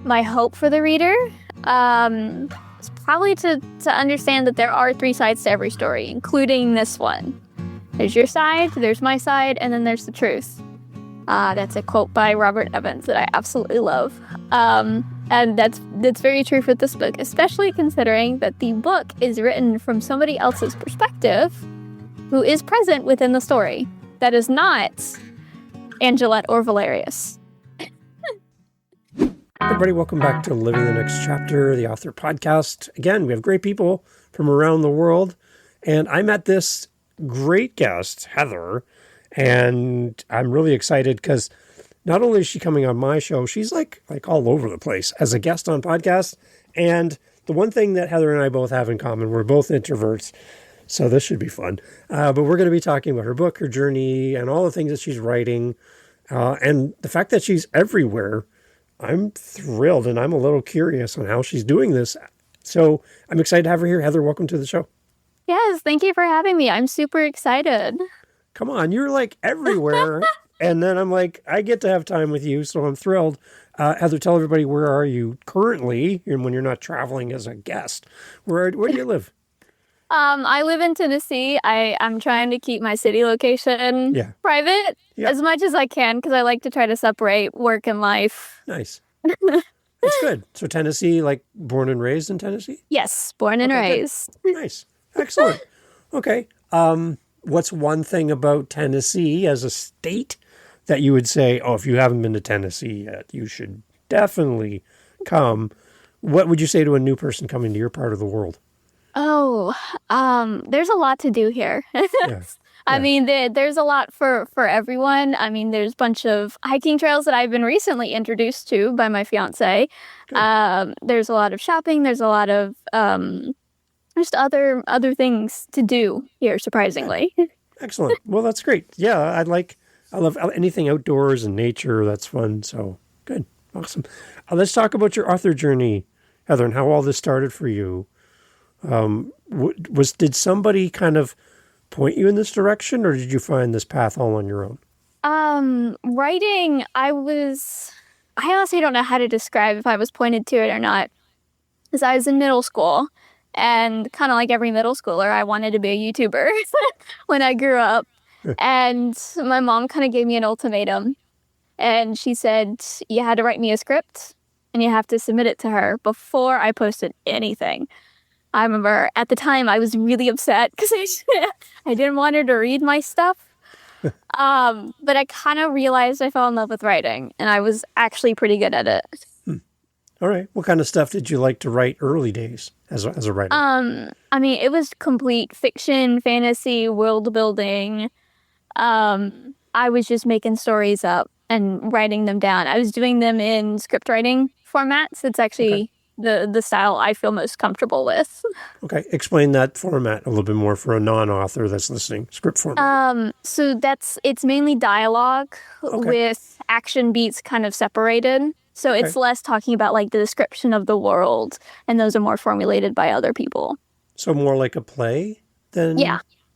my hope for the reader is probably to understand that there are three sides to every story, including this one. There's your side, there's my side, and then there's the truth. That's a quote by Robert Evans that I absolutely love. And that's very true for this book, especially considering that the book is written from somebody else's perspective who is present within the story. That is not Angelette or Valerius. Everybody, welcome back to Living the Next Chapter, the author podcast. Again, we have great people from around the world, and I met this great guest, Heather, and I'm really excited because not only is she coming on my show, she's like all over the place as a guest on podcasts. And the one thing that Heather and I both have in common, we're both introverts, so this should be fun. But we're going to be talking about her book, her journey, and all the things that she's writing, and the fact that she's everywhere. I'm thrilled, and I'm a little curious on how she's doing this. So I'm excited to have her here. Heather, welcome to the show. Yes, thank you for having me. I'm super excited. Come on, you're like everywhere. And then I'm like, I get to have time with you, so I'm thrilled. Heather, tell everybody, where are you currently, and when you're not traveling as a guest? Where do you live? I live in Tennessee. I'm trying to keep my city location private as much as I can because I like to try to separate work and life. Nice. That's good. So Tennessee, like born and raised in Tennessee? Yes, born and raised. Good. Nice. Excellent. Okay. What's one thing about Tennessee as a state that you would say, oh, if you haven't been to Tennessee yet, you should definitely come? What would you say to a new person coming to your part of the world? Oh, there's a lot to do here. I mean, there's a lot for everyone. I mean, there's a bunch of hiking trails that I've been recently introduced to by my fiance. There's a lot of shopping. There's a lot of just other things to do here, surprisingly. Excellent. Well, that's great. Yeah, I love anything outdoors and nature. That's fun. So good. Awesome. Let's talk about your author journey, Heather, and how all this started for you. Did somebody kind of point you in this direction, or did you find this path all on your own? Writing, I honestly don't know how to describe if I was pointed to it or not. Because I was in middle school, and kind of like every middle schooler, I wanted to be a YouTuber when I grew up. And my mom kind of gave me an ultimatum. And she said, you had to write me a script, and you have to submit it to her before I posted anything. I remember at the time I was really upset because I didn't want her to read my stuff. But I kind of realized I fell in love with writing, and I was actually pretty good at it. All right. What kind of stuff did you like to write early days as a writer? I mean, it was complete fiction, fantasy, world building. I was just making stories up and writing them down. I was doing them in script writing formats. It's actually the style I feel most comfortable with. Okay. Explain that format a little bit more for a non-author that's listening. Script format. So it's mainly dialogue with action beats kind of separated. So it's less talking about like the description of the world, and those are more formulated by other people. So more like a play than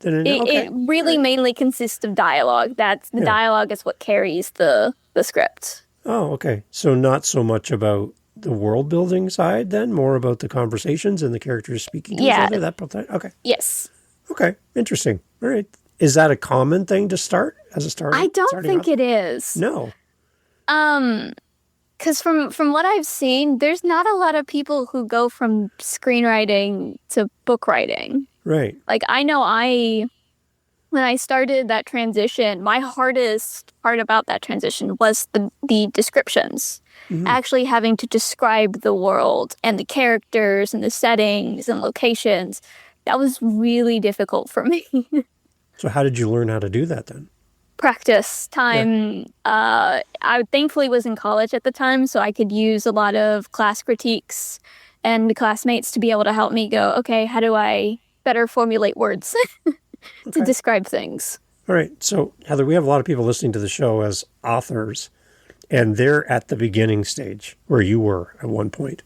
it really mainly consists of dialogue. The dialogue is what carries the script. Oh, okay. So not so much about the world building side, then more about the conversations and the characters speaking to each other. Okay. Yes. Okay. Interesting. All right. Is that a common thing to start as a starter? I don't think it is. No. Because from what I've seen, there's not a lot of people who go from screenwriting to book writing. Right. Like I know when I started that transition, my hardest part about that transition was the descriptions. Mm-hmm. Actually having to describe the world and the characters and the settings and locations. That was really difficult for me. So how did you learn how to do that then? Practice, time. Yeah. I thankfully was in college at the time, so I could use a lot of class critiques and classmates to be able to help me go, okay, how do I better formulate words to describe things? All right. So, Heather, we have a lot of people listening to the show as authors, and they're at the beginning stage where you were at one point.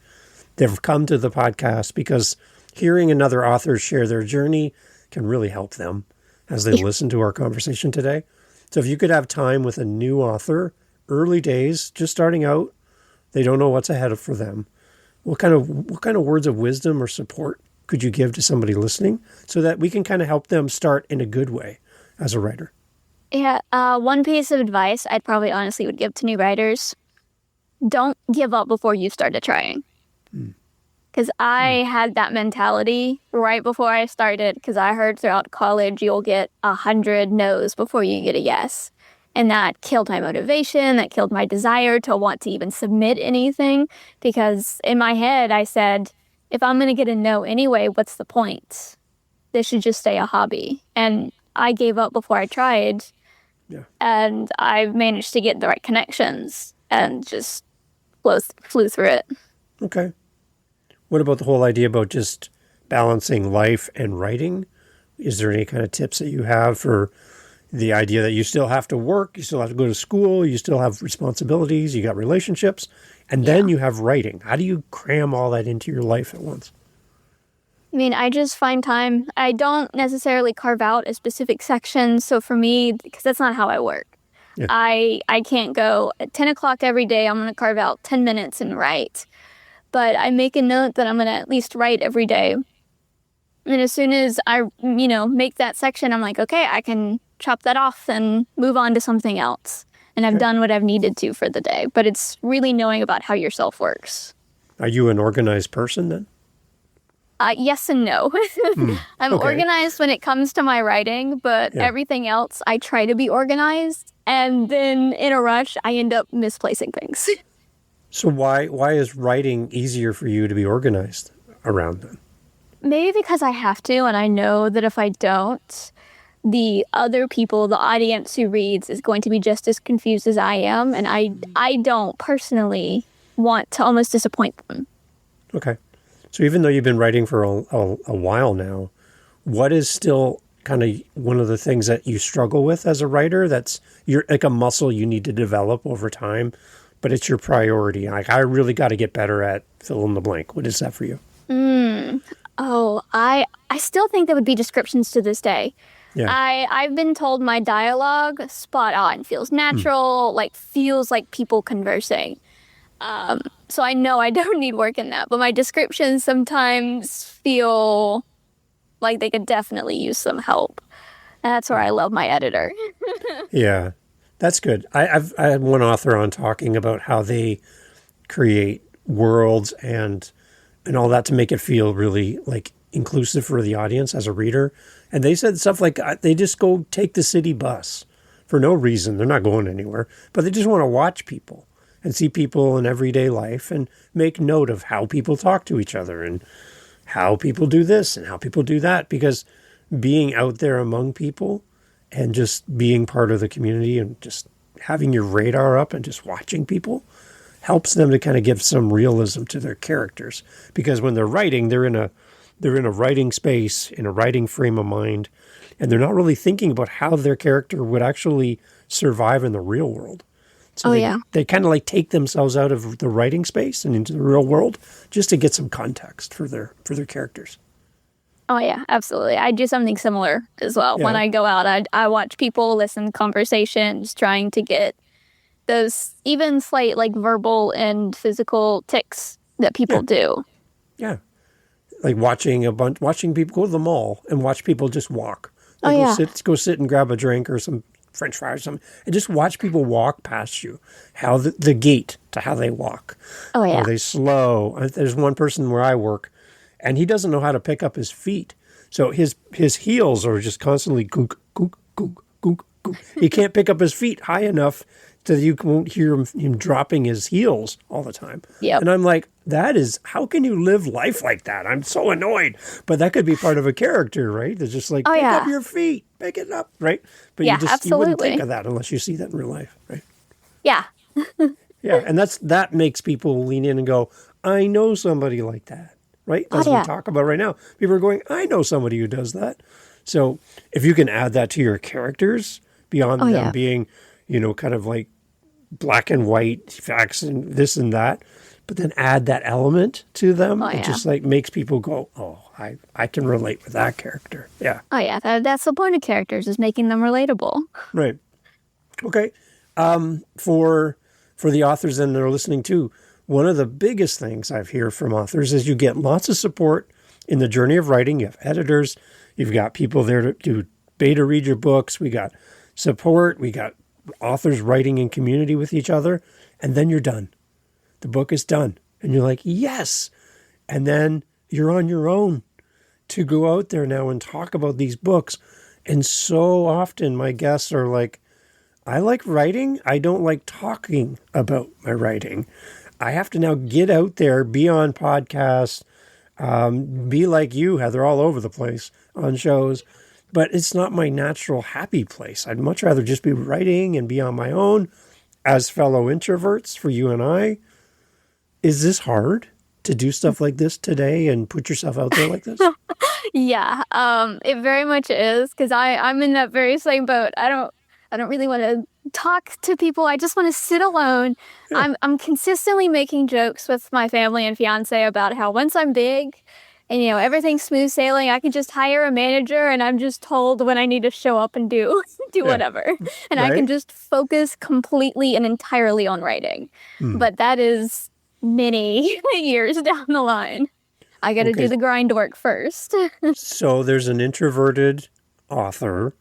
They've come to the podcast because hearing another author share their journey can really help them as they listen to our conversation today. So if you could have time with a new author, early days, just starting out, They don't know what's ahead for them. What kind of words of wisdom or support could you give to somebody listening so that we can kind of help them start in a good way as a writer? Yeah, one piece of advice I'd probably honestly would give to new writers: don't give up before you started trying. Because I had that mentality right before I started, because I heard throughout college you'll get 100 no's before you get a yes. And that killed my motivation, that killed my desire to want to even submit anything, because in my head I said, if I'm going to get a no anyway, what's the point? This should just stay a hobby. And I gave up before I tried, and I managed to get the right connections and just flew through it. Okay. What about the whole idea about just balancing life and writing? Is there any kind of tips that you have for the idea that you still have to work, you still have to go to school, you still have responsibilities, you got relationships, and then you have writing? How do you cram all that into your life at once? I mean, I just find time. I don't necessarily carve out a specific section. So for me, because that's not how I work, I can't go at 10 o'clock every day, I'm going to carve out 10 minutes and write. But I make a note that I'm going to at least write every day. And as soon as I, make that section, I'm like, okay, I can chop that off and move on to something else. And I've done what I've needed to for the day. But it's really knowing about how yourself works. Are you an organized person then? Yes and no. I'm organized when it comes to my writing, but everything else, I try to be organized. And then in a rush, I end up misplacing things. So why is writing easier for you to be organized around then? Maybe because I have to, and I know that if I don't, the other people, the audience who reads, is going to be just as confused as I am, and I don't personally want to almost disappoint them. Okay. So even though you've been writing for a while now, what is still kind of one of the things that you struggle with as a writer that's you're like a muscle you need to develop over time, but it's your priority? Like, I really got to get better at fill in the blank. What is that for you? I still think that would be descriptions to this day. Yeah. I've been told my dialogue, spot on, feels natural, feels like people conversing. So I know I don't need work in that, but my descriptions sometimes feel like they could definitely use some help. That's where I love my editor. Yeah, that's good. I had one author on talking about how they create worlds and all that to make it feel really like inclusive for the audience as a reader. And they said stuff like they just go take the city bus for no reason. They're not going anywhere, but they just want to watch people and see people in everyday life and make note of how people talk to each other and how people do this and how people do that. Because being out there among people and just being part of the community and just having your radar up and just watching people helps them to kind of give some realism to their characters. Because when they're writing, they're in a writing space, in a writing frame of mind, and they're not really thinking about how their character would actually survive in the real world. So they kind of like take themselves out of the writing space and into the real world just to get some context for their characters. Oh, yeah, absolutely. I do something similar as well. Yeah. When I go out, I watch people, listen to conversations, trying to get those even slight verbal and physical tics that people do. Yeah. Like watching people go to the mall and watch people just walk. Go sit and grab a drink or some French fries or something, and just watch people walk past you. How the gait to how they walk. Oh, yeah. Are they slow? There's one person where I work, and he doesn't know how to pick up his feet. So his heels are just constantly gook, gook, gook, gook, gook. He can't pick up his feet high enough so you won't hear him dropping his heels all the time. Yep. And I'm like, how can you live life like that? I'm so annoyed. But that could be part of a character, right? It's just like, pick up your feet, pick it up, right? But you wouldn't think of that unless you see that in real life, right? Yeah. Yeah, and that makes people lean in and go, I know somebody like that, right? As we talk about right now. People are going, I know somebody who does that. So if you can add that to your characters, beyond them being, kind of like black and white facts and this and that, but then add that element to them, it just makes people go, oh, I can relate with that character. Yeah. Oh, yeah. That's the point of characters, is making them relatable. Right. Okay. For the authors then that are listening too, one of the biggest things I've heard from authors is you get lots of support in the journey of writing. You have editors, you've got people there to beta read your books. We got support. We got authors writing in community with each other. And then you're done. The book is done. And you're like, yes. And then you're on your own to go out there now and talk about these books. And so often my guests are like, I like writing. I don't like talking about my writing. I have to now get out there, be on podcasts, be like you, Heather, all over the place on shows. But it's not my natural happy place. I'd much rather just be writing and be on my own as fellow introverts for you and I. Is this hard to do stuff like this today and put yourself out there like this? Yeah, it very much is because I'm in that very same boat. I don't really want to talk to people. I just want to sit alone. Yeah. I'm consistently making jokes with my family and fiance about how once I'm big and everything's smooth sailing, I can just hire a manager and I'm just told when I need to show up and do whatever. And I can just focus completely and entirely on writing. But that is many years down the line. I got to do the grind work first. So there's an introverted author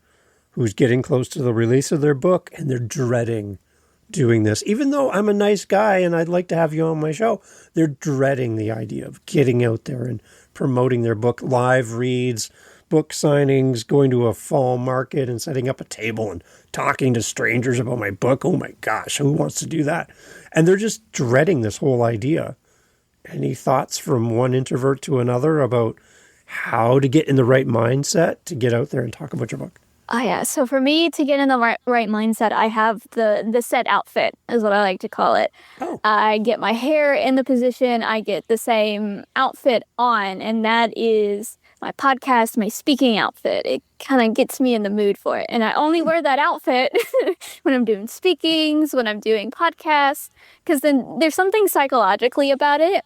who's getting close to the release of their book and they're dreading doing this. Even though I'm a nice guy and I'd like to have you on my show, they're dreading the idea of getting out there and promoting their book, live reads, book signings, going to a fall market and setting up a table and talking to strangers about my book. Oh my gosh, who wants to do that? And they're just dreading this whole idea. Any thoughts from one introvert to another about how to get in the right mindset to get out there and talk about your book? Oh, yeah. So for me to get in the right mindset, I have the set outfit is what I like to call it. Oh. I get my hair in the position. I get the same outfit on, and that is my podcast, my speaking outfit. It kind of gets me in the mood for it. And I only wear that outfit when I'm doing speakings, when I'm doing podcasts, because then there's something psychologically about it.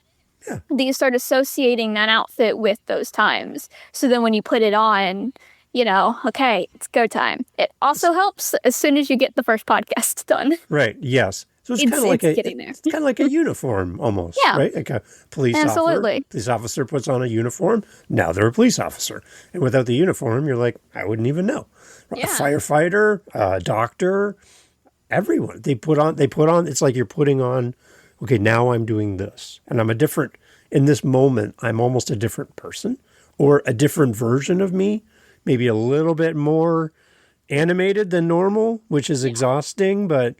Yeah. That you start associating that outfit with those times. So then when you put it on, okay, it's go time. It also helps as soon as you get the first podcast done. Right. Yes. So it's kind of like getting there. It's kind of like a uniform almost, Yeah. right? Like a police Absolutely. Police officer puts on a uniform. Now they're a police officer. And without the uniform, you're like, I wouldn't even know. Yeah. A firefighter, a doctor, everyone. They put on, it's like you're putting on, okay, now I'm doing this. And in this moment, I'm almost a different person or a different version of me. Maybe a little bit more animated than normal, which is exhausting. But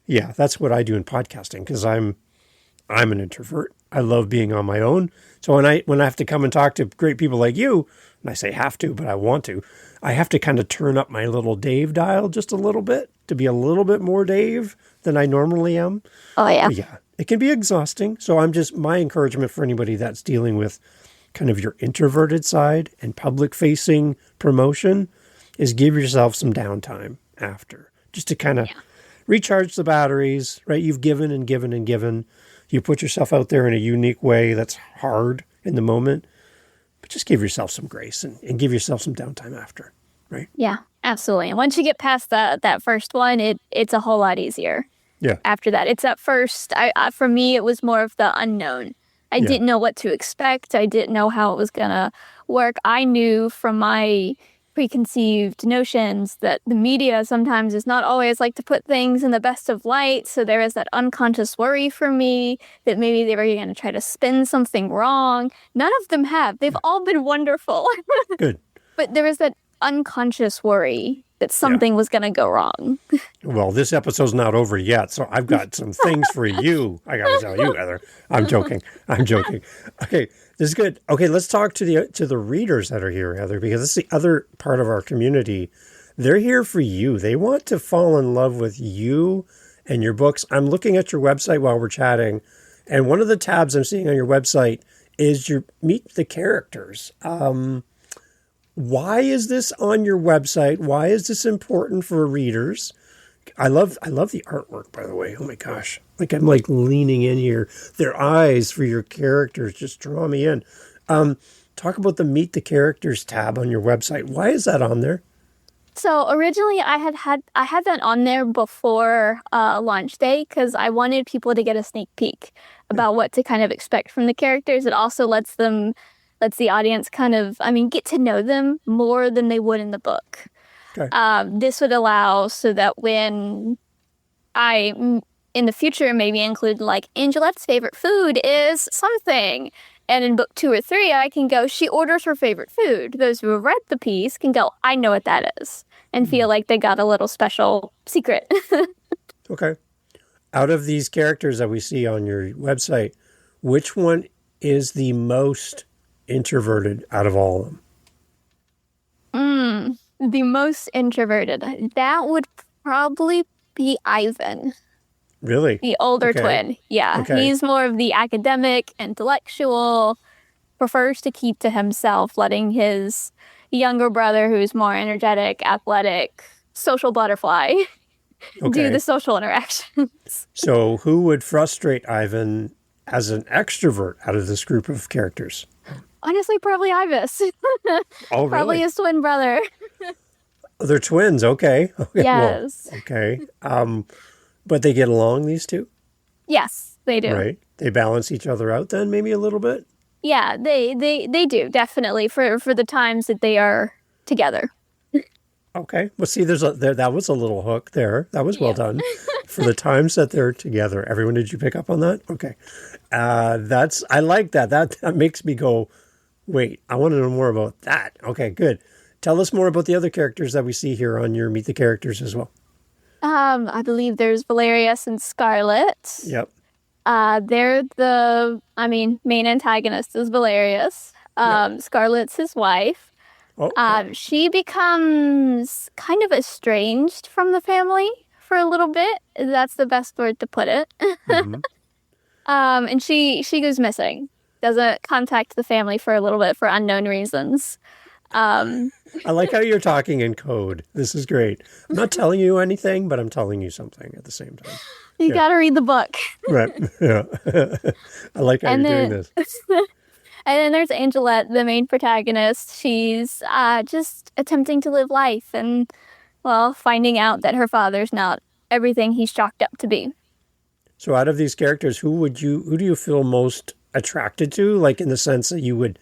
yeah, that's what I do in podcasting because I'm an introvert. I love being on my own. So when I have to come and talk to great people like you, and I say have to, but I want to, I have to kind of turn up my little Dave dial just a little bit to be a little bit more Dave than I normally am. Oh, yeah. But yeah, it can be exhausting. So my encouragement for anybody that's dealing with kind of your introverted side and public-facing promotion is give yourself some downtime after, just to kind of recharge the batteries, right? You've given and given and given. You put yourself out there in a unique way that's hard in the moment, but just give yourself some grace and give yourself some downtime after, right? Yeah, absolutely. And once you get past that first one, it's a whole lot easier. Yeah. After that, it's at first, for me, it was more of the unknown. I didn't know what to expect. I didn't know how it was going to work. I knew from my preconceived notions that the media sometimes is not always like to put things in the best of light. So there is that unconscious worry for me that maybe they were going to try to spin something wrong. None of them have. They've all been wonderful. Good. But there is that unconscious worry that something was going to go wrong. Well, this episode's not over yet, so I've got some things for you. I got to tell you, Heather. I'm joking. Okay, this is good. Okay, let's talk to the readers that are here, Heather, because this is the other part of our community. They're here for you. They want to fall in love with you and your books. I'm looking at your website while we're chatting, and one of the tabs I'm seeing on your website is your Meet the Characters. Why is this on your website? Why is this important for readers? I love the artwork, by the way. Oh my gosh. I'm leaning in here. Their eyes for your characters just draw me in. Talk about the Meet the Characters tab on your website. Why is that on there? So originally I had that on there before launch day because I wanted people to get a sneak peek about what to kind of expect from the characters. It also lets the audience kind of, I mean, get to know them more than they would in the book. Okay. This would allow so that when in the future maybe include like Angelette's favorite food is something. And in book 2 or 3, I can go, she orders her favorite food. Those who have read the piece can go, I know what that is, and feel like they got a little special secret. Okay. Out of these characters that we see on your website, which one is the most introverted out of all of them? The most introverted. That would probably be Ivan, Really? the older Okay. twin. Yeah, Okay. he's more of the academic, intellectual, prefers to keep to himself, letting his younger brother, who's more energetic, athletic, social butterfly, do Okay. the social interactions. So who would frustrate Ivan as an extrovert out of this group of characters? Honestly, probably Ibis. Oh, Probably really? his twin brother. They're twins. Okay. Okay. Well, Yes. okay. But they get along, these two, Yes, they do. right? They balance each other out then, maybe a little bit. Yeah, they do, definitely, for the times that they are together. Okay. Well, see, that was a little hook there. That was well done. For the times that they're together. Everyone, did you pick up on that? Okay. I like that. That makes me go, wait, I want to know more about that. Okay, good. Tell us more about the other characters that we see here on your Meet the Characters as well. I believe there's Valerius and Scarlet. Yep. Main antagonist is Valerius. Scarlet's his wife. Oh, okay. She becomes kind of estranged from the family for a little bit. That's the best word to put it. Mhm. And she goes missing. Doesn't contact the family for a little bit for unknown reasons. I like how you're talking in code. This is great. I'm not telling you anything, but I'm telling you something at the same time. You Yeah. gotta read the book. Right. Yeah. I like how And you're doing then, this. and then there's Angelette, the main protagonist. She's just attempting to live life and, well, finding out that her father's not everything he's chalked up to be. So out of these characters, who do you feel most attracted to? Like in the sense that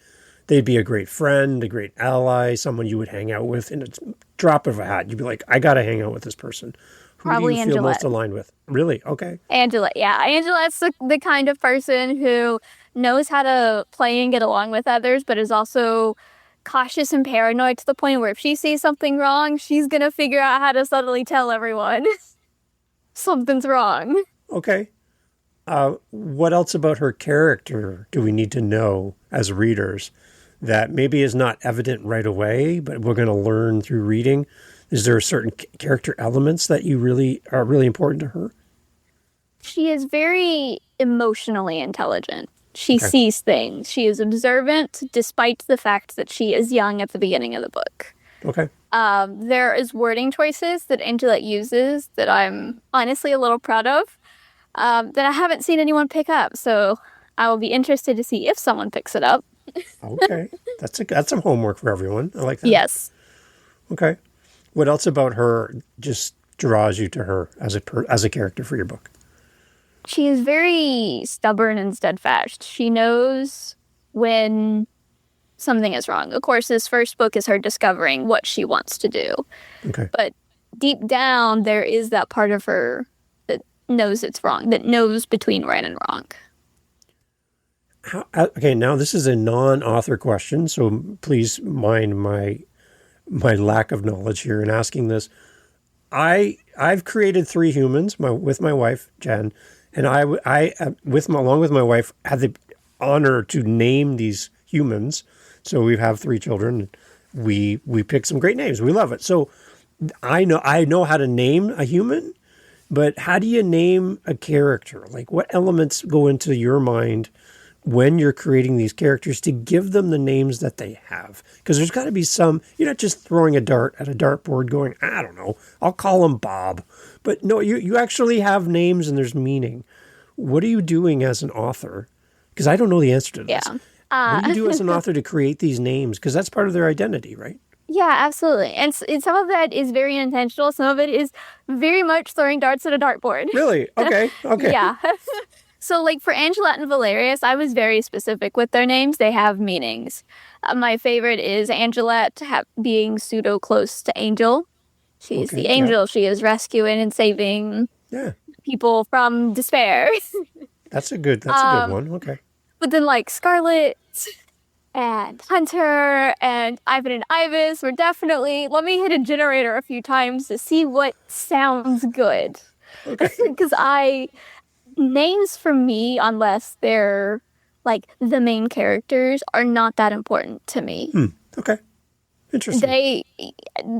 they'd be a great friend, a great ally, someone you would hang out with in a drop of a hat. You'd be like, I got to hang out with this person. Who Probably do you feel most Angelette. aligned with? Really? Okay. Angelette, yeah. Angelette's the kind of person who knows how to play and get along with others, but is also cautious and paranoid to the point where if she sees something wrong, she's gonna figure out how to subtly tell everyone something's wrong. Okay. What else about her character do we need to know as readers that maybe is not evident right away, but we're going to learn through reading? Is there certain character elements that you really are really important to her? She is very emotionally intelligent. She Okay. sees things. She is observant, despite the fact that she is young at the beginning of the book. Okay. There is wording choices that Angelette uses that I'm honestly a little proud of, that I haven't seen anyone pick up. So I will be interested to see if someone picks it up. Okay. That's some homework for everyone. I like that. Yes. Okay. What else about her just draws you to her as a character for your book? She is very stubborn and steadfast. She knows when something is wrong. Of course, this first book is her discovering what she wants to do. Okay. But deep down, there is that part of her that knows it's wrong, that knows between right and wrong. Okay, now this is a non-author question, so please mind my lack of knowledge here in asking this. I've created 3 humans with my wife Jen, and along with my wife had the honor to name these humans. So we have 3 children. We pick some great names. We love it. So I know how to name a human, but how do you name a character? Like what elements go into your mind when you're creating these characters to give them the names that they have? Because there's got to be some, you're not just throwing a dart at a dartboard going, I don't know, I'll call him Bob. But no, you actually have names and there's meaning. What are you doing as an author? Because I don't know the answer to this. Yeah. What do you do as an author to create these names? Because that's part of their identity, right? Yeah, absolutely. And some of that is very intentional. Some of it is very much throwing darts at a dartboard. Really? Okay. Okay. Yeah. So, like for Angelette and Valerius, I was very specific with their names. They have meanings. My favorite is Angelette being pseudo close to Angel. She's the Okay. Yeah. angel. She is rescuing and saving Yeah. people from despair. That's a good Um, one. Okay. but then like Scarlet and Hunter and Ivan and Ibis were definitely, let me hit a generator a few times to see what sounds good. Okay. Because names for me, unless they're like the main characters, are not that important to me. Okay. Interesting. They,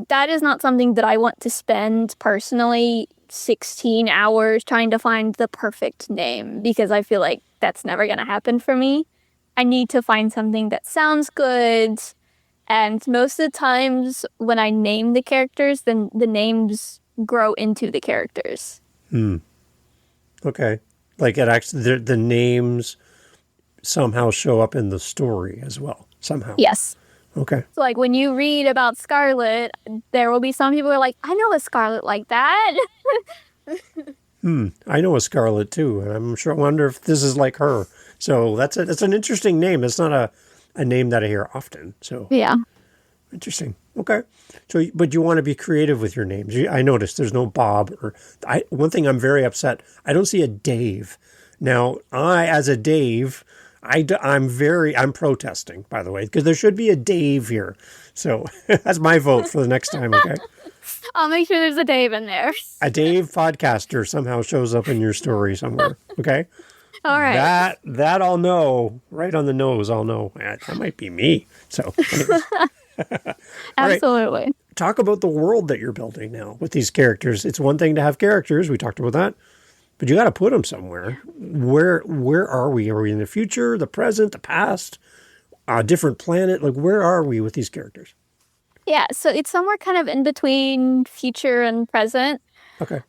that is not something that I want to spend personally 16 hours trying to find the perfect name because I feel like that's never going to happen for me. I need to find something that sounds good. And most of the times when I name the characters, then the names grow into the characters. Okay. Like it actually, the names somehow show up in the story as well. Somehow. Yes. Okay. So like when you read about Scarlet, there will be some people who are like, I know a Scarlet like that. I know a Scarlet too, and I'm sure. I wonder if this is like her. So that's an interesting name. It's not a name that I hear often. So Yeah. interesting. Okay. So, but you want to be creative with your names. I noticed there's no Bob or one thing I'm very upset. I don't see a Dave. Now, as a Dave, I'm protesting, by the way, because there should be a Dave here. So that's my vote for the next time. Okay. I'll make sure there's a Dave in there. A Dave podcaster somehow shows up in your story somewhere. Okay. All right. That I'll know right on the nose. I'll know that might be me. So anyways. All right. Absolutely. Talk about the world that you're building now with these characters. It's one thing to have characters. We talked about that, but you got to put them somewhere. Where are we? Are we in the future, the present, the past, a different planet? Like, where are we with these characters? Yeah, so it's somewhere kind of in between future and present. Okay.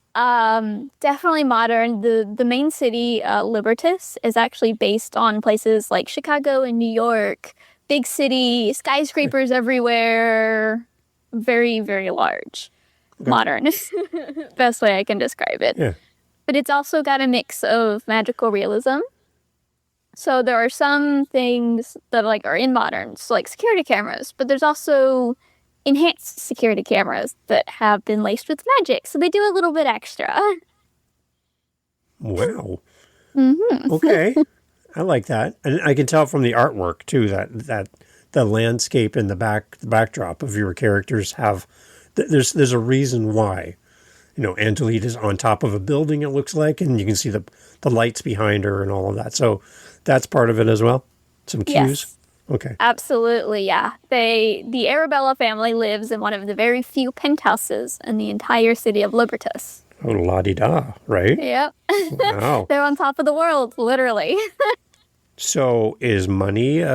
Definitely modern. The main city, Libertas, is actually based on places like Chicago and New York. Big city, skyscrapers everywhere. Very, very large. Okay. Modern. Best way I can describe it. Yeah. But it's also got a mix of magical realism. So there are some things that are in modern, so like security cameras, but there's also enhanced security cameras that have been laced with magic, so they do a little bit extra. Wow. Okay. I like that. And I can tell from the artwork too that the landscape and the backdrop of your characters have there's a reason why. You know, Angelique is on top of a building, it looks like, and you can see the lights behind her and all of that. So that's part of it as well. Some cues. Yes. Okay. Absolutely, yeah. The Arabella family lives in one of the very few penthouses in the entire city of Libertas. Oh, la-di-da, right? Yep. Wow. They're on top of the world, literally. So is money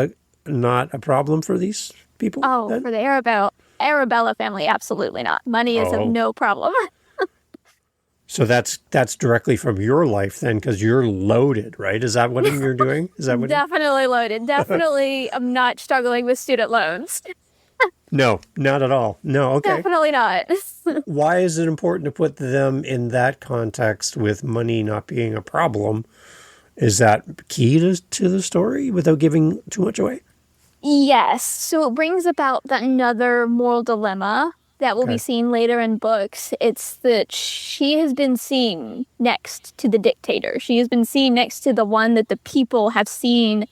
not a problem for these people? Oh, then? for the Arabella family, absolutely not. Money is of no problem. So that's directly from your life then, because you're loaded, right? Is that what you're doing? Is that what? Definitely loaded. Definitely, I'm not struggling with student loans. No, not at all. No, okay. Definitely not. Why is it important to put them in that context with money not being a problem? Is that key to the story without giving too much away? Yes. So it brings about another moral dilemma that will be seen later in books. It's that she has been seen next to the dictator. She has been seen next to the one that the people have seen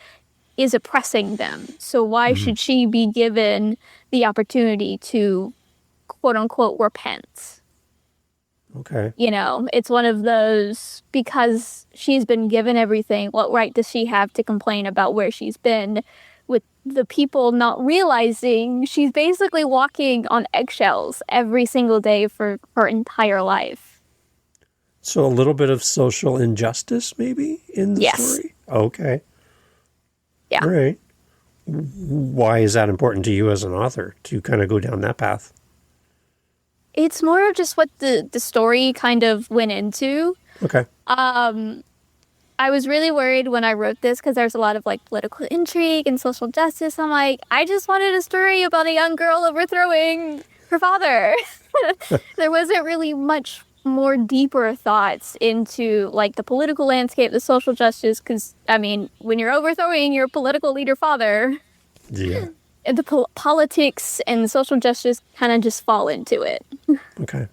is oppressing them. So why should she be given the opportunity to, quote unquote, repent? Okay. You know, it's one of those, because she's been given everything, what right does she have to complain about where she's been, with the people not realizing she's basically walking on eggshells every single day for her entire life. So a little bit of social injustice maybe in the story? Okay. Yeah. All right. Why is that important to you as an author to kind of go down that path? It's more of just what the story kind of went into. Okay. I I was really worried when I wrote this because there's a lot of like political intrigue and social justice. I'm like, I just wanted a story about a young girl overthrowing her father. There wasn't really much more deeper thoughts into like the political landscape, the social justice, because I mean, when you're overthrowing your political leader father, Yeah. the politics and social justice kind of just fall into it. Okay.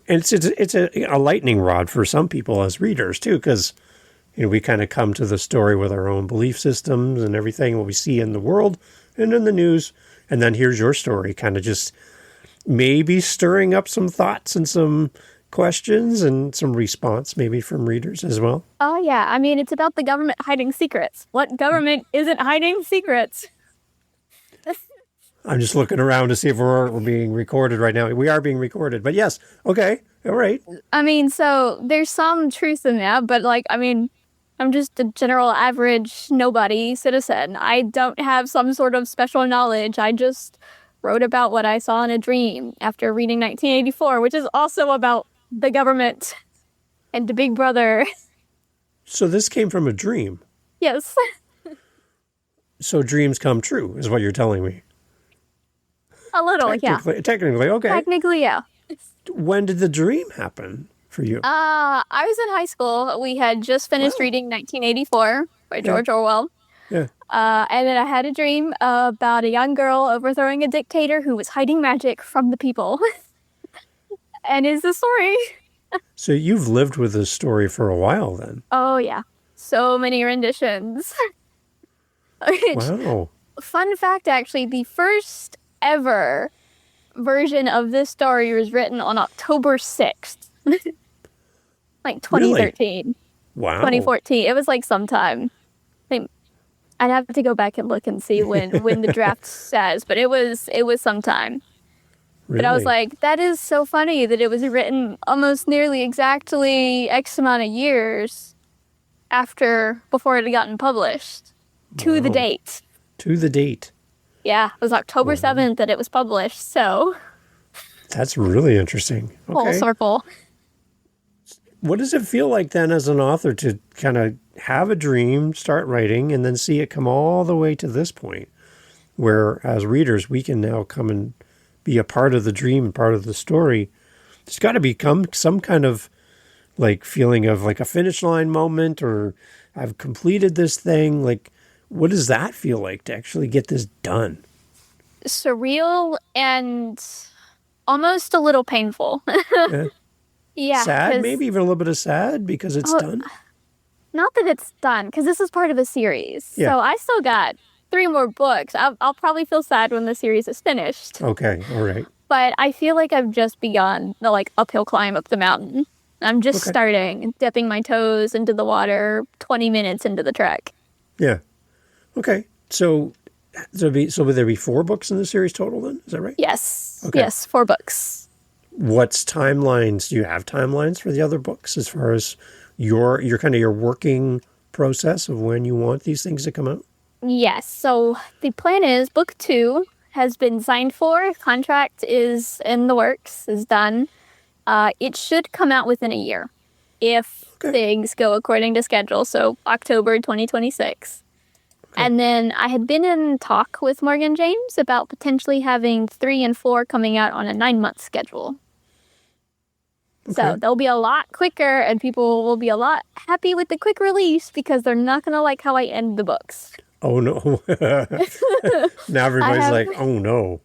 And it's a lightning rod for some people as readers too, because we kind of come to the story with our own belief systems and everything, what we see in the world and in the news, and then here's your story, kind of just maybe stirring up some thoughts and some questions and some response maybe from readers as well. Oh yeah, I mean it's about the government hiding secrets. What government isn't hiding secrets? I'm just looking around to see if we're being recorded right now. We are being recorded, but yes. Okay. All right. I mean, so there's some truth in that, but like, I mean, I'm just a general average nobody citizen. I don't have some sort of special knowledge. I just wrote about what I saw in a dream after reading 1984, which is also about the government and the Big Brother. So this came from a dream. Yes. So dreams come true is what you're telling me. A little, yeah. Technically, okay. Technically, yeah. When did the dream happen for you? I was in high school. We had just finished reading 1984 by George Orwell. Yeah. And then I had a dream about a young girl overthrowing a dictator who was hiding magic from the people. And it's the story. So you've lived with this story for a while then. Oh, yeah. So many renditions. Wow. Fun fact, actually, the first ever version of this story was written on October 6th. Like 2013. Really? Wow. 2014. It was like sometime. I'd have to go back and look and see when the draft says, but it was sometime. Really? But I was like, that is so funny that it was written almost nearly exactly X amount of years before it had gotten published. To the date. To the date. Yeah, it was October 7th that it was published, so. That's really interesting. Okay. Full circle. What does it feel like then as an author to kind of have a dream, start writing, and then see it come all the way to this point where as readers we can now come and be a part of the dream and part of the story? There's got to become some kind of like feeling of like a finish line moment, or I've completed this thing. Like, what does that feel like to actually get this done? Surreal and almost a little painful. Yeah. Yeah. Sad, maybe even a little bit of sad because it's done. Not that it's done, because this is part of a series. Yeah. So I still got 3 more books. I'll probably feel sad when the series is finished. Okay, all right. But I feel like I've just begun the like uphill climb up the mountain. I'm just starting, dipping my toes into the water 20 minutes into the trek. Yeah. Okay. So would there be 4 books in the series total then? Is that right? Yes. Okay. Yes, 4 books. What's timelines? Do you have timelines for the other books as far as your kind of your working process of when you want these things to come out? Yes. So the plan is book 2 has been signed for. Contract is in the works, is done. It should come out within a year if things go according to schedule. So October 2026. Okay. And then I had been in talk with Morgan James about potentially having 3 and 4 coming out on a 9-month schedule. Okay. So they'll be a lot quicker and people will be a lot happy with the quick release because they're not going to like how I end the books. Oh, no. Now everybody's like, oh, no.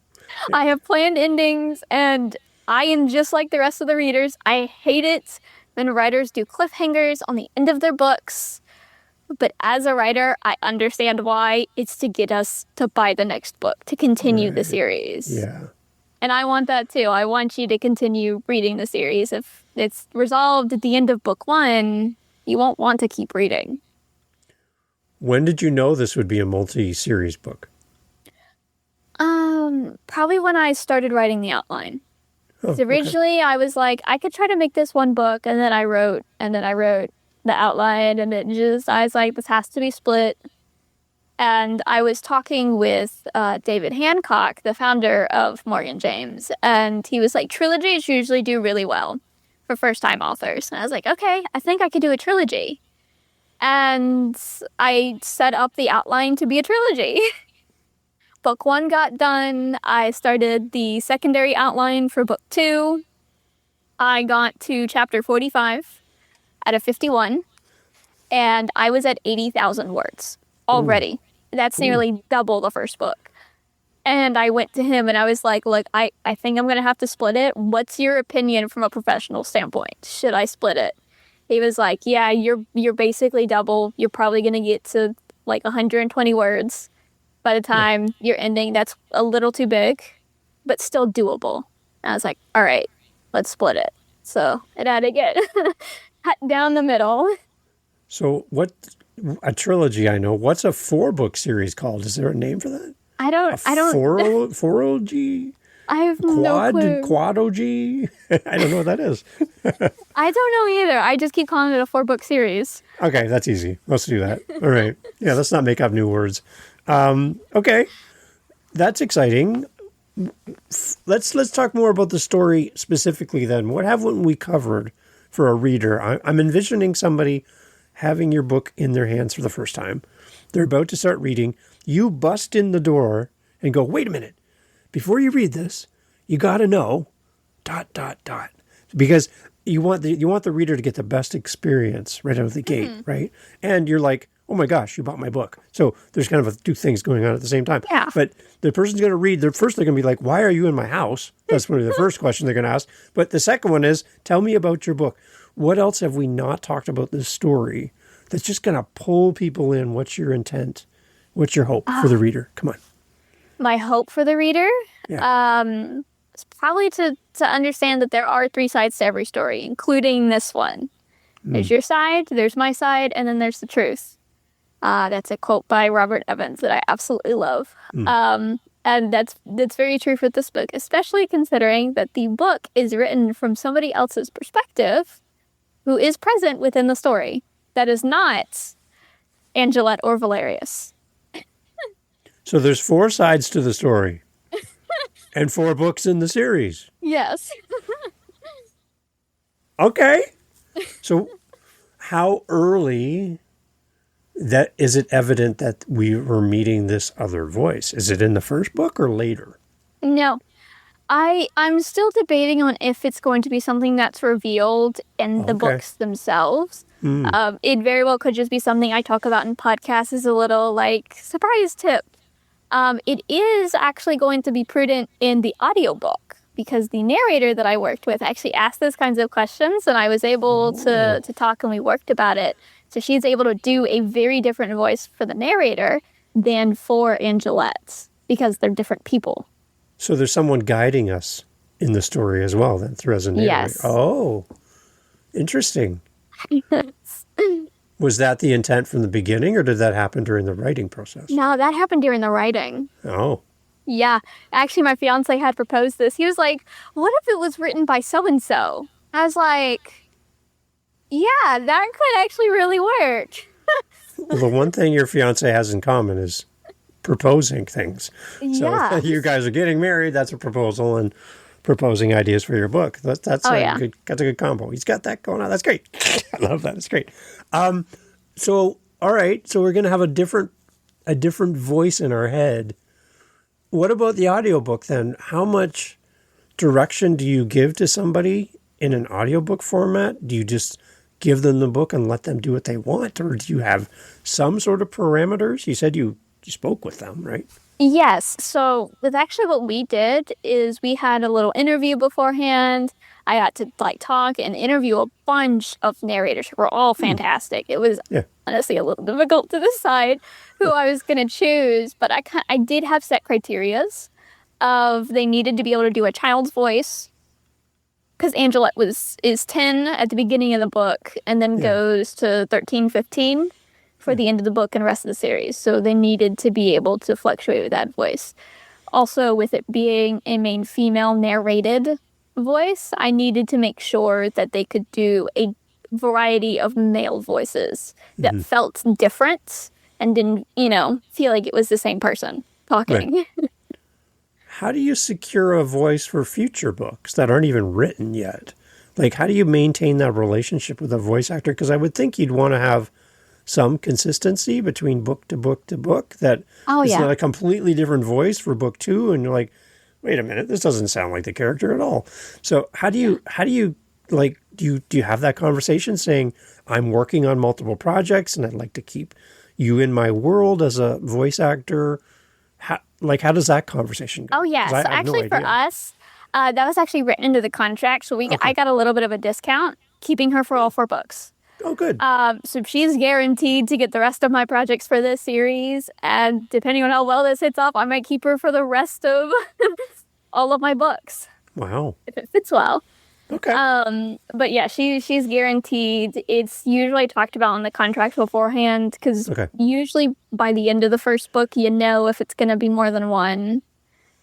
I have planned endings and I am just like the rest of the readers. I hate it when writers do cliffhangers on the end of their books. But as a writer, I understand why. It's to get us to buy the next book, to continue the series. Yeah. And I want that too. I want you to continue reading the series. If it's resolved at the end of book 1, you won't want to keep reading. When did you know this would be a multi-series book? Probably when I started writing the outline. Because originally I was like, I could try to make this one book, and then I wrote the outline, and I was like, this has to be split. And I was talking with David Hancock, the founder of Morgan James, and he was like, trilogies usually do really well for first-time authors. And I was like, okay, I think I could do a trilogy. And I set up the outline to be a trilogy. Book 1 got done. I started the secondary outline for book 2. I got to chapter 45 out of 51, and I was at 80,000 words Ooh, already. That's ooh. nearly double the first book. And I went to him and I was like, look, I think I'm going to have to split it. What's your opinion from a professional standpoint? Should I split it? He was like, yeah, you're basically double. You're probably going to get to like 120 words by the Yeah. time you're ending. That's a little too big, but still doable. And I was like, all right, let's split it. So it had to get cut down the middle. So what, a trilogy I know. What's a 4-book series called? Is there a name for that? I don't, Forogy? I have no clue. Quadogy? I don't know what that is. I don't know either. I just keep calling it a 4-book series. Okay, that's easy. Let's do that. All right. Yeah, let's not make up new words. Okay, that's exciting. Let's talk more about the story specifically then. What haven't we covered for a reader? I'm envisioning somebody having your book in their hands for the first time. They're about to start reading. You bust in the door and go, wait a minute. Before you read this, you got to know ... because you want the reader to get the best experience right out of the gate, right? And you're like, oh my gosh, you bought my book. So there's kind of two things going on at the same time. Yeah. But the person's going to read, they're going to be like, why are you in my house? That's probably the first question they're going to ask. But the second one is, tell me about your book. What else have we not talked about this story that's just going to pull people in? What's your intent? What's your hope for the reader? Come on. My hope for the reader, Yeah. is probably to understand that there are 3 sides to every story, including this one. There's your side, there's my side, and then there's the truth. That's a quote by Robert Evans that I absolutely love. And that's very true for this book, especially considering that the book is written from somebody else's perspective who is present within the story. That is not Angelette or Valerius. So there's 4 sides to the story and 4 books in the series. Yes. Okay. So how early that is it evident that we were meeting this other voice? Is it in the first book or later? No. I'm still debating on if it's going to be something that's revealed in the Okay. books themselves. It very well could just be something I talk about in podcasts as a little like surprise tip. It is actually going to be prudent in the audiobook because the narrator that I worked with actually asked those kinds of questions and I was able to talk and we worked about it. So she's able to do a very different voice for the narrator than for Angelette because they're different people. So there's someone guiding us in the story as well, then, through as a narrator. Yes. Oh, interesting. Was that the intent from the beginning, or did that happen during the writing process? No, that happened during the writing. Oh, Yeah. Actually, my fiance had proposed this. He was like, what if it was written by so-and-so? I was like, yeah, that could actually really work. well, the one thing your fiance has in common is proposing things. So Yeah. you guys are getting married. That's a proposal, and proposing ideas for your book. That's yeah. that's a good combo. He's got that going on. That's great. I love that. It's great. So all right. So we're gonna have a different voice in our head. What about the audiobook then? How much direction do you give to somebody in an audiobook format? Do you just give them the book and let them do what they want, or do you have some sort of parameters? You said you spoke with them, right? Yes. So with actually what we did is we had a little interview beforehand. I got to talk and interview a bunch of narrators who were all fantastic. It was Yeah. honestly a little difficult to decide who I was going to choose, but I did have set criterias of they needed to be able to do a child's voice because Angelette is 10 at the beginning of the book and then goes to 13, 15 for the end of the book and the rest of the series. So they needed to be able to fluctuate with that voice. Also, with it being a main female narrated voice, I needed to make sure that they could do a variety of male voices that felt different and didn't, feel like it was the same person talking. Right. How do you secure a voice for future books that aren't even written yet? Like, how do you maintain that relationship with a voice actor? Because I would think you'd want to have some consistency between book to book to book, that Oh, it's yeah. not a completely different voice for book two, and you're like, wait a minute, this doesn't sound like the character at all. So how do you like, do you have that conversation saying, I'm working on multiple projects and I'd like to keep you in my world as a voice actor? How does that conversation go? Oh, yeah. 'Cause So I have no actually for idea. us, that was actually written into the contract. So I Okay. got a little bit of a discount keeping her for all 4 books. Oh, good. So she's guaranteed to get the rest of my projects for this series. And depending on how well this hits off, I might keep her for the rest of all of my books Wow. if it fits well. Okay. But yeah, she's guaranteed. It's usually talked about in the contract beforehand because Okay. usually by the end of the first book, you know if it's going to be more than one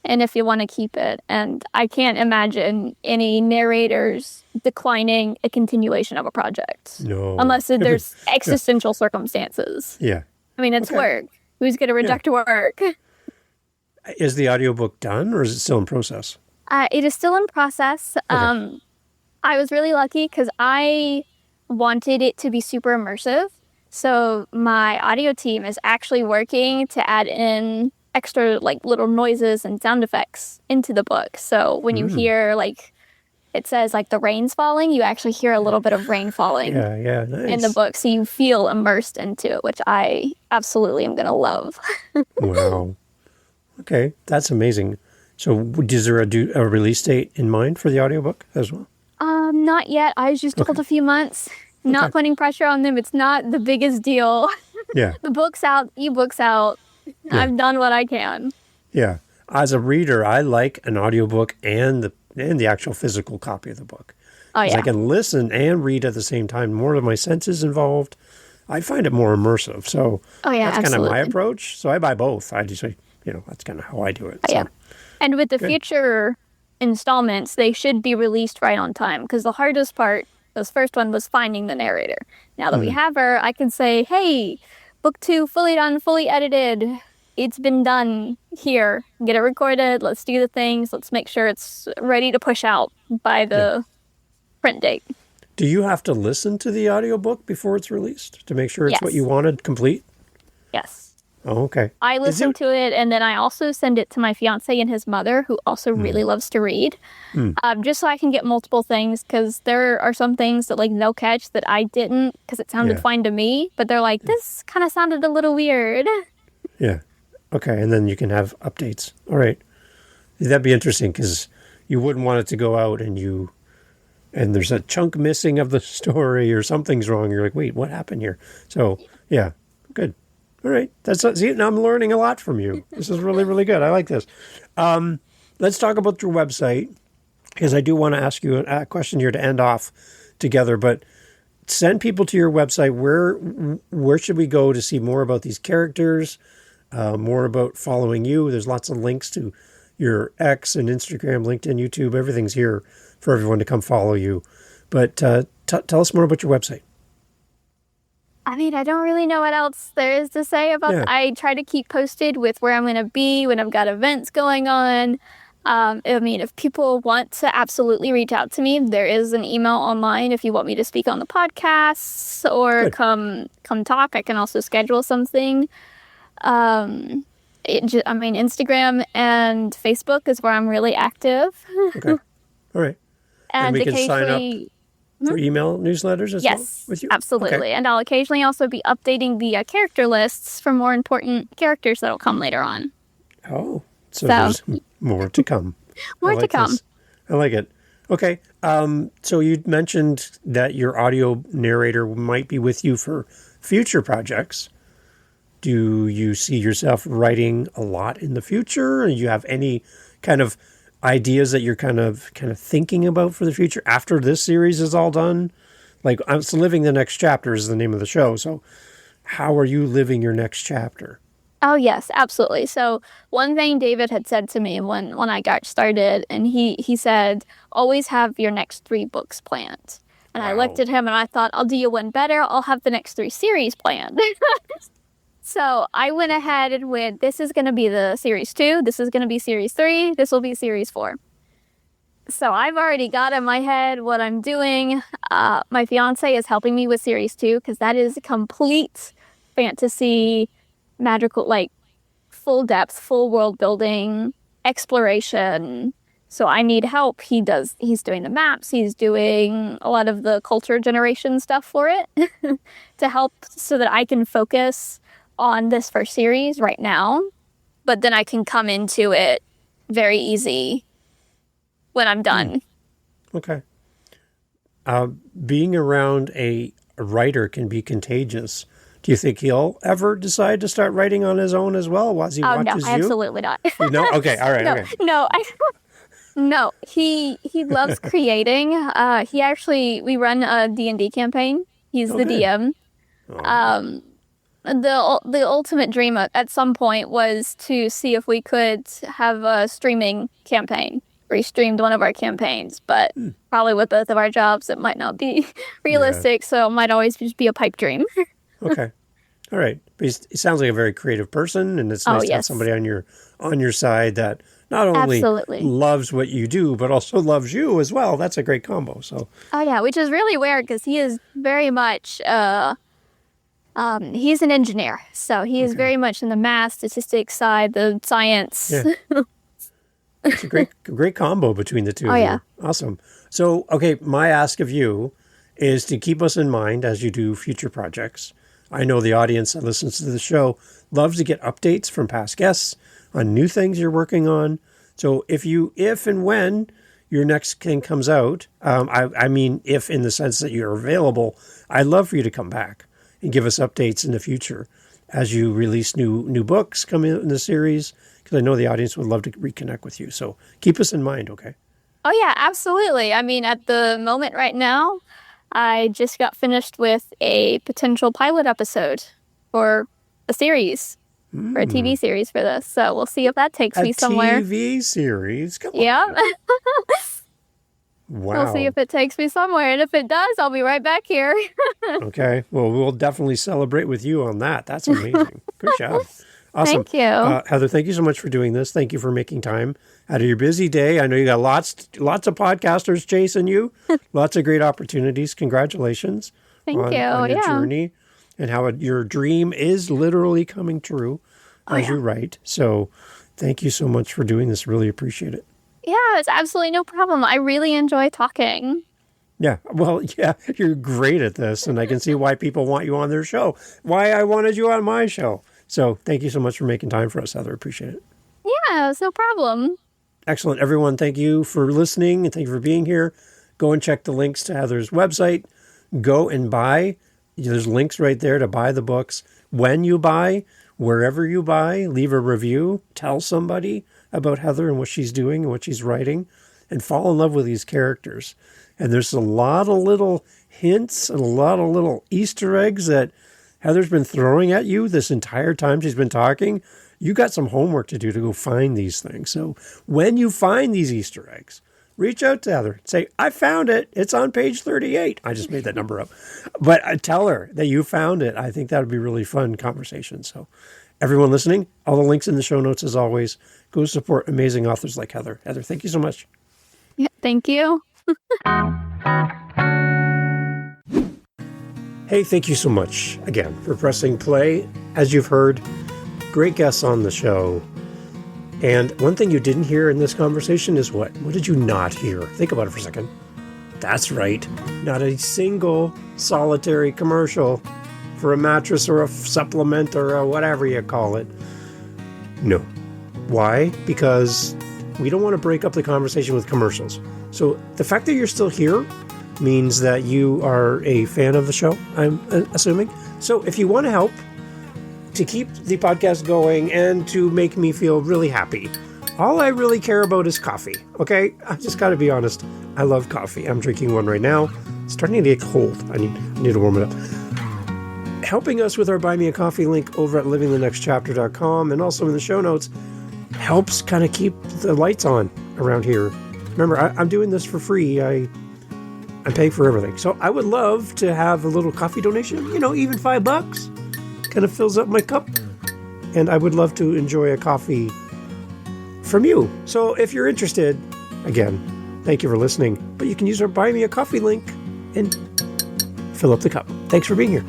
and if you want to keep it. And I can't imagine any narrators declining a continuation of a project No. unless there's existential circumstances. Yeah. I mean, it's Okay. work. Who's going to reject work? Is the audiobook done or is it still in process? It is still in process. Okay. I was really lucky because I wanted it to be super immersive. So my audio team is actually working to add in extra like little noises and sound effects into the book. So when you hear like it says like the rain's falling, you actually hear a little bit of rain falling Yeah. Nice. in the book. So you feel immersed into it, which I absolutely am going to love. Wow. Okay. That's amazing. So is there a release date in mind for the audiobook as well? Not yet. I was just told a few months. Not putting pressure on them. It's not the biggest deal. Yeah. The book's out, ebook's out. I've done what I can. Yeah. As a reader, I like an audiobook and the actual physical copy of the book. Oh, 'Cause yeah. I can listen and read at the same time. More of my senses involved. I find it more immersive. So Oh, yeah, that's kind of my absolutely. approach. So I buy both. I just, that's kind of how I do it. Oh, yeah. So, And with the future installments, they should be released right on time because the hardest part, this first one, was finding the narrator. Now that we have her, I can say, hey, book 2, fully done, fully edited. It's been done here. Get it recorded. Let's do the things. Let's make sure it's ready to push out by the print date. do you have to listen to the audiobook before it's released to make sure it's what Yes. you wanted complete? Yes. Oh, okay. I listen to it, and then I also send it to my fiance and his mother, who also really loves to read, just so I can get multiple things, because there are some things that like they'll catch that I didn't, because it sounded Yeah. fine to me, but they're like, this kind of sounded a little weird. Yeah. Okay. And then you can have updates. All right. That'd be interesting because you wouldn't want it to go out and there's a chunk missing of the story or something's wrong. You're like, wait, what happened here? So yeah, good. All right. See, now I'm learning a lot from you. This is really, really good. I like this. Let's talk about your website because I do want to ask you a question here to end off together, but send people to your website. Where should we go to see more about these characters, more about following you? There's lots of links to your X and Instagram, LinkedIn, YouTube. Everything's here for everyone to come follow you. But tell us more about your website. I mean, I don't really know what else there is to say about Yeah. I try to keep posted with where I'm going to be when I've got events going on. I mean, if people want to absolutely reach out to me, there is an email online if you want me to speak on the podcasts or Good. come talk. I can also schedule something. Instagram and Facebook is where I'm really active. Okay. All right. And we can sign up occasionally, for email newsletters as well yes, with you? absolutely. Okay. And I'll occasionally also be updating the character lists for more important characters that'll come later on. Oh, so So- there's more to come. More I to like come. this. I like it. Okay. So you mentioned that your audio narrator might be with you for future projects. Do you see yourself writing a lot in the future? Or do you have any kind of ideas that you're kind of thinking about for the future after this series is all done? Like, I'm living the next chapter is the name of the show. So how are you living your next chapter? Oh, yes, absolutely. So one thing David had said to me when I got started, and he said, always have your next 3 books planned. And I looked Wow. at him and I thought, I'll do you one better. I'll have the next 3 series planned. So I went ahead and went, this is going to be the series 2. This is going to be series 3. This will be series 4. So I've already got in my head what I'm doing. My fiance is helping me with series 2 because that is complete fantasy, magical, like full depth, full world building, exploration. So I need help. He's doing the maps, he's doing a lot of the culture generation stuff for it to help so that I can focus on this first series right now. But then I can come into it very easy when I'm done. Okay. Being around a writer can be contagious. Do you think he'll ever decide to start writing on his own as well while he Oh no, watches you? absolutely not. No? Okay, all right, No, okay. no, no. He loves creating. We run a D&D campaign. He's the Okay. DM. Oh, The ultimate dream at some point was to see if we could have a streaming campaign. We streamed one of our campaigns, but probably with both of our jobs, it might not be realistic. So it might always just be a pipe dream. okay. All right. But he sounds like a very creative person, and it's Oh, nice to have yes. somebody on your side that not only Absolutely. loves what you do, but also loves you as well. That's a great combo. So Oh yeah, which is really weird because he is very much he's an engineer, so he is very much in the math, statistics side, the science. yeah. It's a great combo between the two Oh, of yeah. you. Awesome. So, okay, my ask of you is to keep us in mind as you do future projects. I know the audience that listens to the show loves to get updates from past guests on new things you're working on. So if and when your next thing comes out, I mean, if in the sense that you're available, I'd love for you to come back and give us updates in the future as you release new books coming in the series, because I know the audience would love to reconnect with you. So keep us in mind, okay? Oh yeah, absolutely. I mean, at the moment right now, I just got finished with a potential pilot episode for a series, for a TV series for this. So we'll see if that takes me somewhere. TV series? Come on. Yeah. Wow. We'll see if it takes me somewhere. And if it does, I'll be right back here. Okay. Well, we'll definitely celebrate with you on that. That's amazing. Good job. Awesome. Thank you. Heather, thank you so much for doing this. Thank you for making time out of your busy day. I know you got lots of podcasters chasing you. Lots of great opportunities. Congratulations Thank you. on your Yeah. journey and how your dream is literally coming true as you write. So thank you so much for doing this. Really appreciate it. Yeah, it's absolutely no problem. I really enjoy talking. Yeah, well, yeah, you're great at this, and I can see why people want you on their show, why I wanted you on my show. So thank you so much for making time for us, Heather. Appreciate it. Yeah, it's no problem. Excellent. Everyone, thank you for listening, and thank you for being here. Go and check the links to Heather's website. Go and buy. There's links right there to buy the books. When you buy, wherever you buy, leave a review. Tell somebody about Heather and what she's doing and what she's writing, and fall in love with these characters. And there's a lot of little hints and a lot of little Easter eggs that Heather's been throwing at you this entire time she's been talking. You got some homework to do to go find these things. So when you find these Easter eggs, reach out to Heather. Say, I found it. It's on page 38. I just made that number up. But tell her that you found it. I think that would be really fun conversation. So everyone listening, all the links in the show notes as always. Go support amazing authors like Heather. Heather, thank you so much. Yeah, thank you. Hey, thank you so much again for pressing play. As you've heard, great guests on the show. And one thing you didn't hear in this conversation is what? What did you not hear? Think about it for a second. That's right. Not a single solitary commercial for a mattress or a supplement or a whatever you call it. No. Why? Because we don't want to break up the conversation with commercials. So the fact that you're still here means that you are a fan of the show, I'm assuming. So if you want to help to keep the podcast going and to make me feel really happy, all I really care about is coffee, okay? I just got to be honest. I love coffee. I'm drinking one right now. It's starting to get cold. I need to warm it up. Helping us with our Buy Me a Coffee link over at livingthenextchapter.com and also in the show notes helps kind of keep the lights on around here. Remember, I'm doing this for free. I'm paying for everything. So I would love to have a little coffee donation, even $5 kind of fills up my cup. And I would love to enjoy a coffee from you. So if you're interested, again, Thank you for listening. But you can use our Buy Me a Coffee link and fill up the cup. Thanks for being here.